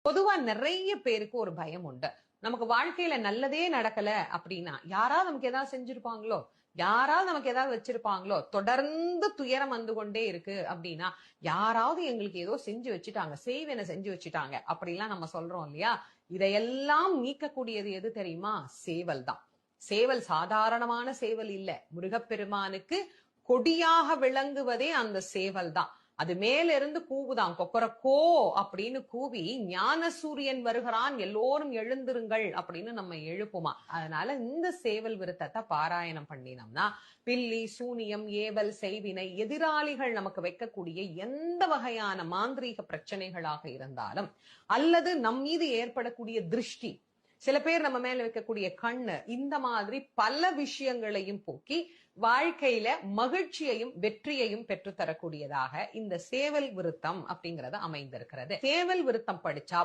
பொதுவா நிறைய பேருக்கு ஒரு பயம் உண்டு. நமக்கு வாழ்க்கையில நல்லதே நடக்கல அப்படின்னா, யாராவது நமக்கு ஏதாவது செஞ்சிருப்பாங்களோ? யாராவது நமக்கு ஏதாவது வச்சிருப்பாங்களோ? தொடர்ந்து துயரம் வந்து கொண்டே இருக்கு அப்படின்னா, யாராவது எங்களுக்கு ஏதோ செஞ்சு வச்சுட்டாங்க. செய்வன செஞ்சு வச்சுட்டாங்க. அப்படிலாம் நம்ம சொல்றோம் இல்லையா? இதையெல்லாம் நீக்கக்கூடியது எது தெரியுமா? சேவல் தான். சேவல் சாதாரணமான சேவல் இல்ல. முருகப்பெருமானுக்கு கொடியாக விளங்குவதே அந்த சேவல் தான். அது மேல இருந்து கூவுதான், கொக்கரக்கோ அப்படின்னு கூவி, ஞான சூரியன் வருகிறான், எல்லோரும் எழுந்திருங்கள் அப்படின்னு நம்ம எழுப்புமா. அதனால இந்த சேவல் விருத்தத்தை பாராயணம் பண்ணினோம்னா, பில்லி, சூனியம், ஏவல், செய்வினை, எதிராளிகள் நமக்கு வைக்கக்கூடிய எந்த வகையான மாந்திரீக பிரச்சனைகளாக இருந்தாலும், அல்லது நம் மீது ஏற்படக்கூடிய திருஷ்டி, சில பேர் நம்ம மேல வைக்கக்கூடிய கண்ணு, இந்த மாதிரி பல விஷயங்களையும் போக்கி வாழ்க்கையில மகிழ்ச்சியையும் வெற்றியையும் பெற்றுத்தரக்கூடியதாக இந்த சேவல் விருத்தம் அப்படிங்கறது அமைந்திருக்கிறது. சேவல் விருத்தம் படிச்சா